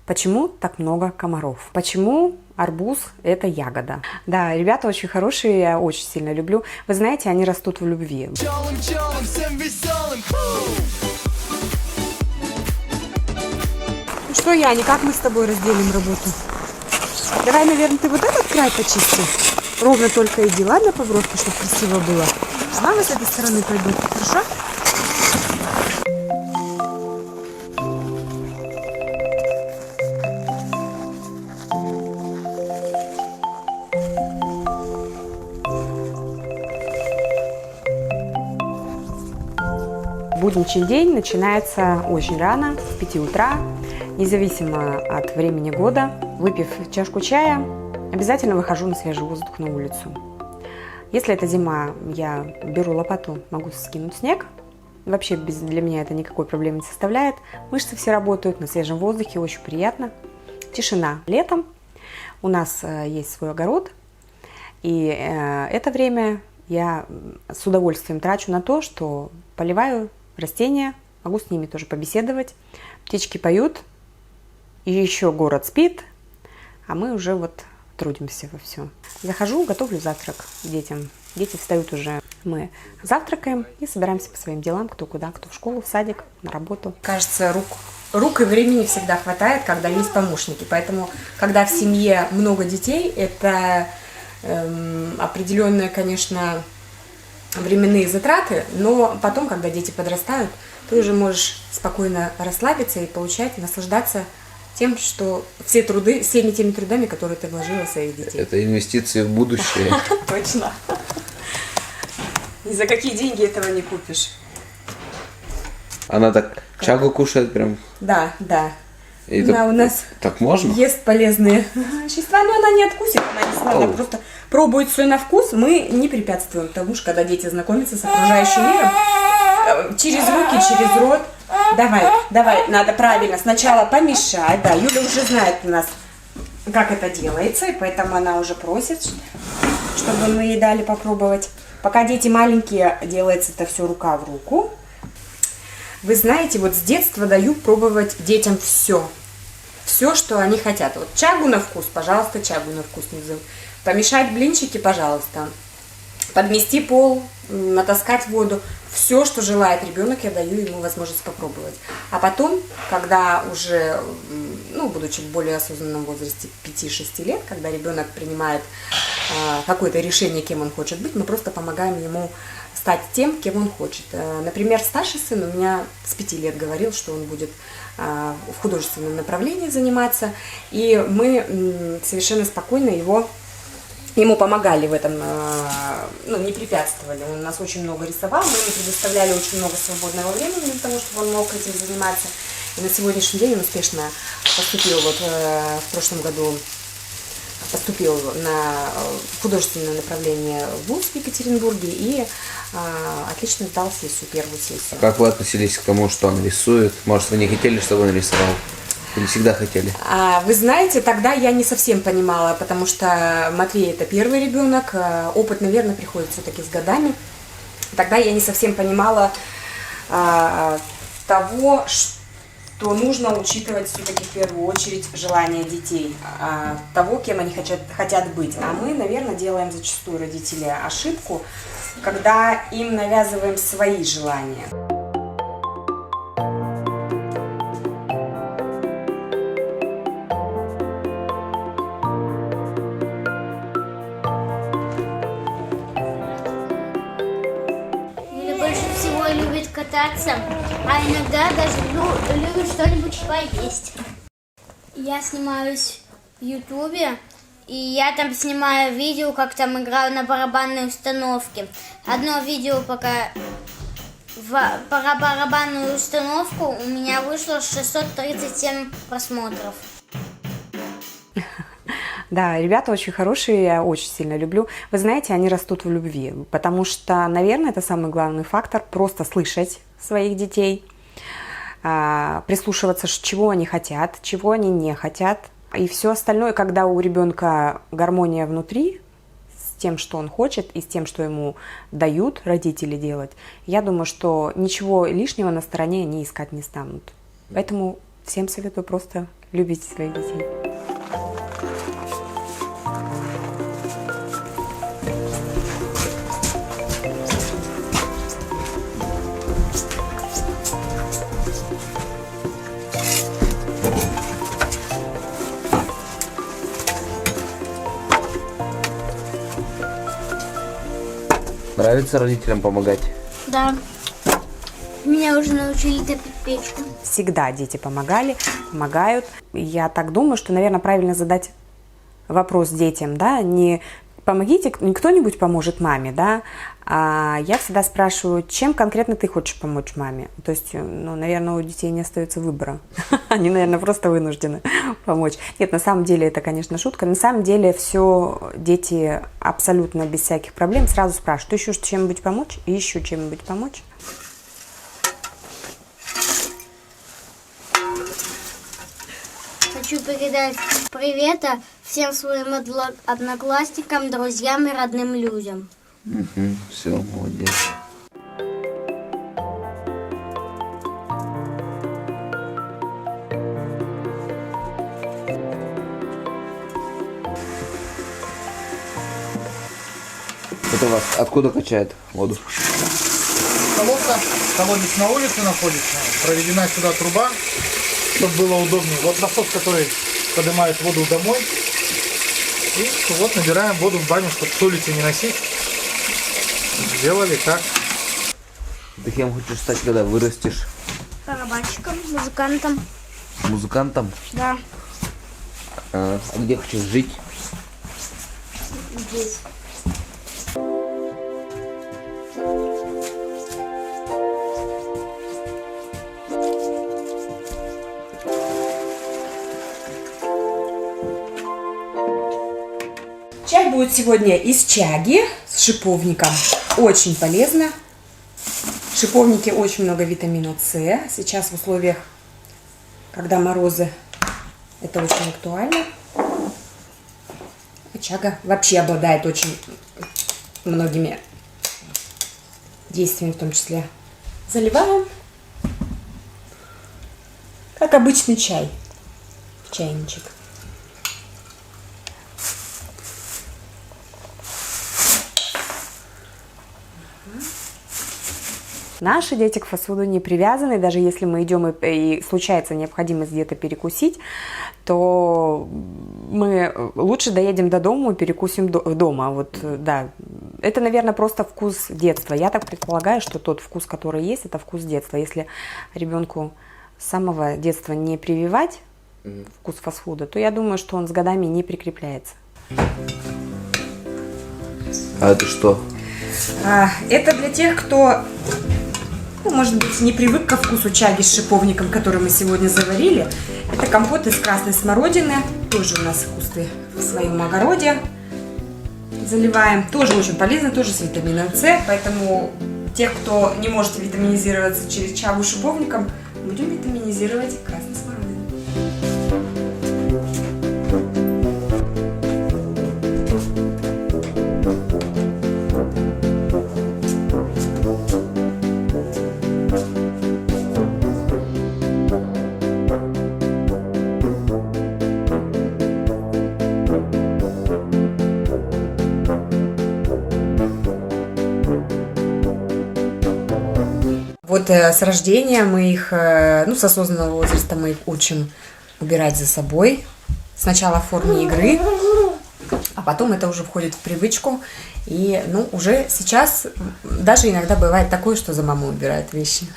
Почему так много комаров? Почему арбуз – это ягода? Да, ребята очень хорошие, я очень сильно люблю. Вы знаете, они растут в любви. Ну что, Яня, как мы с тобой разделим работу? Давай, наверное, ты вот этот край почисти. Ровно только иди, ладно, по бровке, чтобы красиво было. Мама с этой стороны пойдет, хорошо? Будничный день начинается очень рано, с 5 утра, независимо от времени года. Выпив чашку чая, обязательно выхожу на свежий воздух на улицу. Если это зима, я беру лопату, могу скинуть снег. Вообще для меня это никакой проблемы не составляет. Мышцы все работают на свежем воздухе, очень приятно. Тишина. Летом у нас есть свой огород, и это время я с удовольствием трачу на то, что поливаю растения, могу с ними тоже побеседовать. Птички поют, и еще город спит, а мы уже вот трудимся во всем. Захожу, готовлю завтрак детям. Дети встают уже. Мы завтракаем и собираемся по своим делам, кто куда, кто в школу, в садик, на работу. Кажется, рук и времени всегда хватает, когда есть помощники. Поэтому, когда в семье много детей, это определенные, конечно, временные затраты, но потом, когда дети подрастают, ты уже можешь спокойно расслабиться и получать, наслаждаться тем, что всеми теми трудами, которые ты вложила в своих детей. Это инвестиции в будущее. Точно. Ни за какие деньги этого не купишь. Она так чагу кушает прям? Да. И она у нас так можно? Ест полезные вещества, но она не откусит, она не сможет, она просто пробует все на вкус. Мы не препятствуем тому, что когда дети знакомятся с окружающим миром, через руки, через рот. Давай, надо правильно сначала помешать. Да, Юля уже знает у нас, как это делается, и поэтому она уже просит, чтобы мы ей дали попробовать. Пока дети маленькие, делается это все рука в руку. Вы знаете, вот с детства даю пробовать детям все. Все, что они хотят. Вот чагу на вкус, пожалуйста, чагу на вкус не взял. Помешать блинчики, пожалуйста. Подмести пол, натаскать воду. Все, что желает ребенок, я даю ему возможность попробовать. А потом, когда уже, будучи в более осознанном возрасте 5-6 лет, когда ребенок принимает какое-то решение, кем он хочет быть, мы просто помогаем ему стать тем, кем он хочет. Например, старший сын у меня с 5 лет говорил, что он будет в художественном направлении заниматься, и мы совершенно спокойно ему помогали в этом, не препятствовали. Он у нас очень много рисовал, мы ему предоставляли очень много свободного времени для того, чтобы он мог этим заниматься. И на сегодняшний день он успешно поступил, в прошлом году поступил на художественное направление в ВУЗ в Екатеринбурге и отлично сдал первую сессию. Как вы относились к тому, что он рисует? Может, вы не хотели, чтобы он рисовал? Или всегда хотели? Вы знаете, тогда я не совсем понимала, потому что Матвей это первый ребенок, опыт, наверное, приходит все-таки с годами. Тогда я не совсем понимала того, что нужно учитывать все-таки в первую очередь желания детей, того, кем они хотят быть. А мы, наверное, делаем зачастую родители ошибку, когда им навязываем свои желания. Любит кататься, а иногда даже любит что-нибудь поесть. Я снимаюсь в Ютубе, и я там снимаю видео, как там играю на барабанной установке. Одно видео пока про барабанную установку у меня вышло 637 просмотров. Да, ребята очень хорошие, я очень сильно люблю. Вы знаете, они растут в любви, потому что, наверное, это самый главный фактор – просто слышать своих детей, прислушиваться, чего они хотят, чего они не хотят. И все остальное, когда у ребенка гармония внутри с тем, что он хочет, и с тем, что ему дают родители делать, я думаю, что ничего лишнего на стороне они искать не станут. Поэтому всем советую просто любите своих детей. Нравится родителям помогать? Да. Меня уже научили топить печку. Всегда дети помогали, помогают. Я так думаю, что, наверное, правильно задать вопрос детям, да, не помогите, кто-нибудь поможет маме, да, а я всегда спрашиваю, чем конкретно ты хочешь помочь маме. То есть, ну, наверное, у детей не остается выбора. Они, наверное, просто вынуждены помочь. Нет, на самом деле это, конечно, шутка. На самом деле все дети абсолютно без всяких проблем сразу спрашивают, ты еще чем-нибудь помочь? И еще чем-нибудь помочь? Хочу передать привета всем своим одноклассникам, друзьям и родным людям. Все, молодец. Это у вас откуда качает воду? Колодца, колодец на улице находится, проведена сюда труба, чтобы было удобнее. Вот насос, который поднимает воду домой. И вот набираем воду в баню, чтобы с улицы не носить. Сделали так. Ты кем хочешь стать, когда вырастешь? Барабанщиком, музыкантом. Музыкантом? Да, А где хочешь жить? здесь. Чай будет сегодня из чаги с шиповником. Очень полезно. В шиповнике очень много витамина С. Сейчас в условиях, когда морозы, это очень актуально. А чага вообще обладает очень многими действиями, в том числе. Заливаем, как обычный чай, в чайничек. Наши дети к фастфуду не привязаны, даже если мы идем и случается необходимость где-то перекусить, то мы лучше доедем до дома и перекусим дома. Вот, да. Это, наверное, просто вкус детства. Я так предполагаю, что тот вкус, который есть, это вкус детства. Если ребенку с самого детства не прививать вкус фастфуда, то я думаю, что он с годами не прикрепляется. А это что? Это для тех, кто, ну, может быть, не привык ко вкусу чаги с шиповником, который мы сегодня заварили. Это компот из красной смородины. Тоже у нас кусты в своем огороде. Заливаем. Тоже очень полезно, тоже с витамином С. Поэтому тех, кто не может витаминизироваться через чагу с шиповником, будем витаминизировать красной смородиной. Вот с рождения мы их, ну, с осознанного возраста мы их учим убирать за собой. Сначала в форме игры, а потом это уже входит в привычку. И, ну, уже сейчас даже иногда бывает такое, что за маму убирают вещи.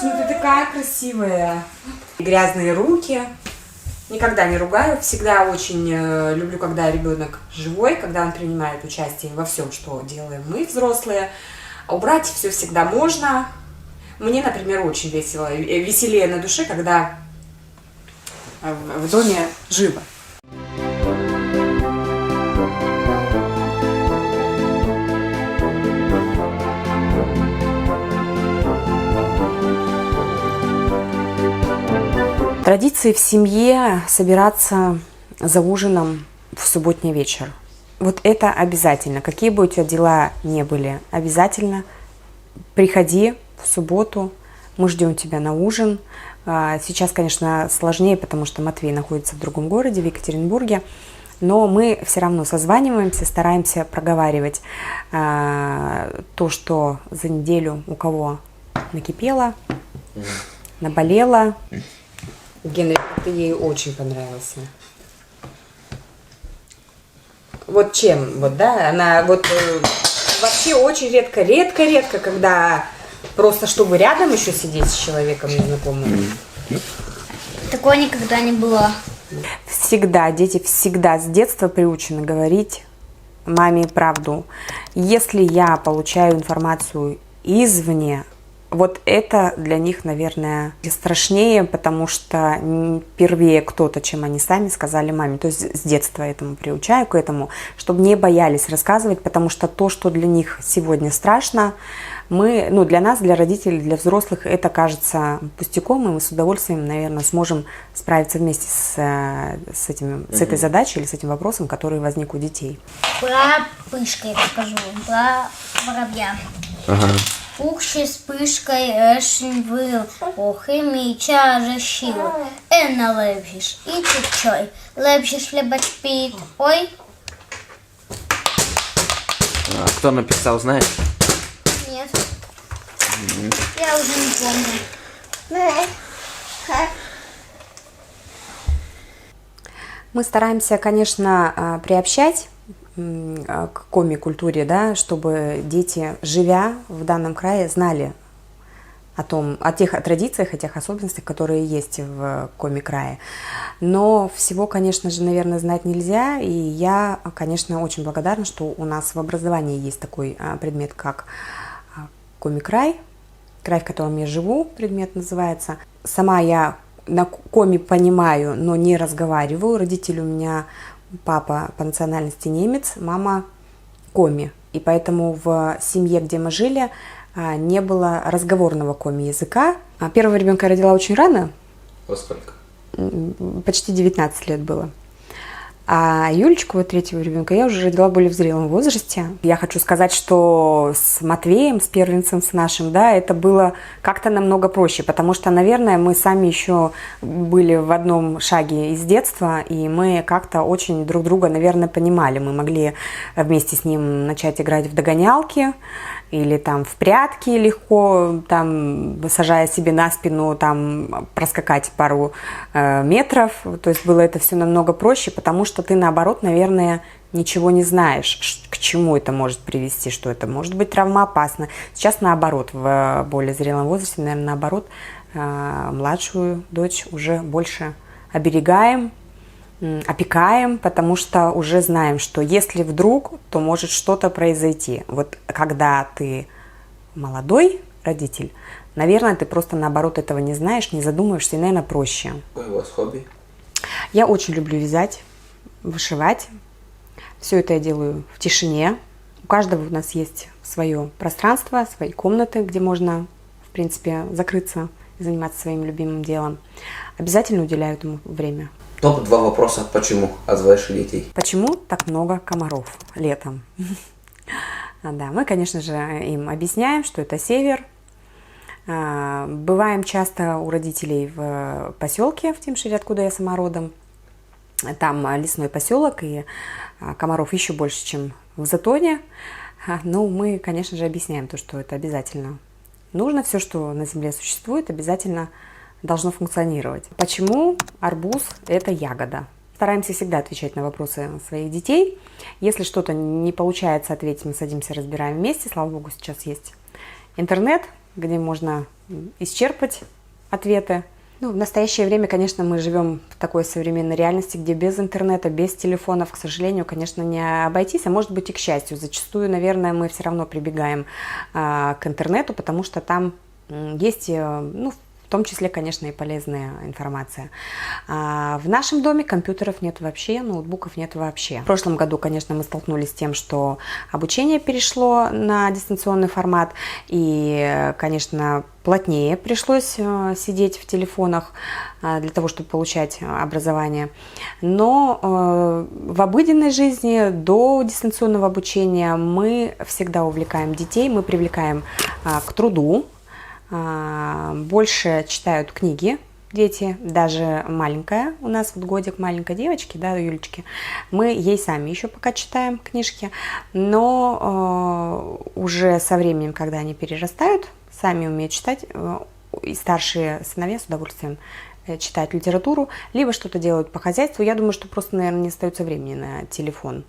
Ну ты такая красивая. Грязные руки. Никогда не ругаю. Всегда очень люблю, когда ребенок живой, когда он принимает участие во всем, что делаем мы, взрослые. А убрать все всегда можно. Мне, например, очень весело, веселее на душе, когда в доме живо. Традиции в семье собираться за ужином в субботний вечер. Вот это обязательно. Какие бы у тебя дела не были, обязательно приходи в субботу. Мы ждем тебя на ужин. Сейчас, конечно, сложнее, потому что Матвей находится в другом городе, в Екатеринбурге. Но мы все равно созваниваемся, стараемся проговаривать то, что за неделю у кого накипело, наболело. Генри, ты ей очень понравился. Вот чем, вот, да, она вот вообще очень редко, когда просто чтобы рядом еще сидеть с человеком незнакомым. Такого никогда не было. Всегда, дети всегда с детства приучены говорить маме правду. Если я получаю информацию извне, вот это для них, наверное, страшнее, потому что первее кто-то, чем они сами, сказали маме. То есть с детства этому приучаю, к этому, чтобы не боялись рассказывать, потому что то, что для них сегодня страшно, для нас, для родителей, для взрослых, это кажется пустяком, и мы с удовольствием, наверное, сможем справиться вместе с этой задачей или с этим вопросом, который возник у детей. Про пышкой я расскажу, про воробья. Ага. Пухший с пышкой решень вил, ох і мій чажащил, Енна лепшиш, і чучой, лепшиш хлебач пит, ой. А кто написал, знаешь? Нет, я уже не помню. Мы стараемся, конечно, приобщать к коми-культуре, да, чтобы дети, живя в данном крае, знали о тех традициях, о тех особенностях, которые есть в коми-крае. Но всего, конечно же, наверное, знать нельзя, и я, конечно, очень благодарна, что у нас в образовании есть такой предмет, как коми-край, край, в котором я живу, предмет называется. Сама я на коми понимаю, но не разговариваю. Родители у меня, папа по национальности немец, мама коми. И поэтому в семье, где мы жили, не было разговорного коми-языка. Первого ребенка я родила очень рано. Во сколько? Почти 19 лет было. А Юлечку, вот третьего ребенка, я уже родила более в зрелом возрасте. Я хочу сказать, что с Матвеем, с первенцем, с нашим, да, это было как-то намного проще, потому что, наверное, мы сами еще были в одном шаге из детства, и мы как-то очень друг друга, наверное, понимали. Мы могли вместе с ним начать играть в догонялки, или там в прятки легко, там, сажая себе на спину, там, проскакать пару метров. То есть было это все намного проще, потому что ты, наоборот, наверное, ничего не знаешь, к чему это может привести, что это может быть травмоопасно. Сейчас, наоборот, в более зрелом возрасте, наверное, наоборот, младшую дочь уже больше оберегаем, опекаем, потому что уже знаем, что если вдруг, то может что-то произойти. Вот когда ты молодой родитель, наверное, ты просто наоборот этого не знаешь, не задумываешься, и, наверное, проще. Какое у вас хобби? Я очень люблю вязать, вышивать. Все это я делаю в тишине. У каждого у нас есть свое пространство, свои комнаты, где можно, в принципе, закрыться и заниматься своим любимым делом. Обязательно уделяю этому время. Топ-2 вопроса «Почему?» от ваших детей. Почему так много комаров летом? Да, мы, конечно же, им объясняем, что это север. Бываем часто у родителей в поселке в Тимшире, откуда я сама родом. Там лесной поселок, и комаров еще больше, чем в Затоне. Но мы, конечно же, объясняем то, что это обязательно нужно. Все, что на земле существует, обязательно должно функционировать. Почему арбуз – это ягода? Стараемся всегда отвечать на вопросы своих детей. Если что-то не получается ответить, мы садимся, разбираем вместе. Слава богу, сейчас есть интернет, где можно исчерпать ответы. В настоящее время, конечно, мы живем в такой современной реальности, где без интернета, без телефонов, к сожалению, конечно, не обойтись, а может быть и к счастью. Зачастую, наверное, мы все равно прибегаем к интернету, потому что там есть, том числе, конечно, и полезная информация. В нашем доме компьютеров нет вообще, ноутбуков нет вообще. В прошлом году, конечно, мы столкнулись с тем, что обучение перешло на дистанционный формат, и, конечно, плотнее пришлось сидеть в телефонах для того, чтобы получать образование. Но в обыденной жизни до дистанционного обучения мы всегда увлекаем детей, мы привлекаем к труду, больше читают книги дети, даже маленькая, у нас вот годик маленькой девочки, да, Юлечки, мы ей сами еще пока читаем книжки, но уже со временем, когда они перерастают, сами умеют читать, и старшие сыновья с удовольствием читают литературу, либо что-то делают по хозяйству. Я думаю, что просто, наверное, не остается времени на телефон.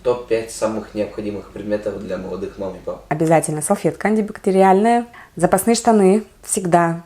Топ-5 самых необходимых предметов для молодых мам и пап. Обязательно салфетка антибактериальная, запасные штаны всегда,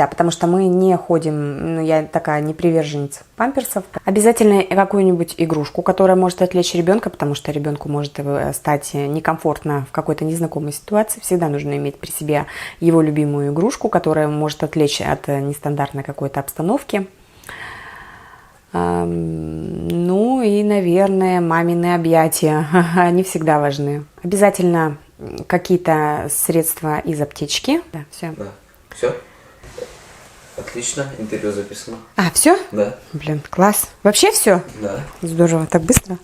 потому что мы не ходим, я такая не приверженница памперсов. Обязательно какую-нибудь игрушку, которая может отвлечь ребенка, потому что ребенку может стать некомфортно в какой-то незнакомой ситуации. Всегда нужно иметь при себе его любимую игрушку, которая может отвлечь от нестандартной какой-то обстановки. Ну и, наверное, мамины объятия, они всегда важны. Обязательно какие-то средства из аптечки. Да, все. Да. Все? Отлично, интервью записано. А, все? Да. Блин, класс. Вообще все? Да. Здорово, так быстро.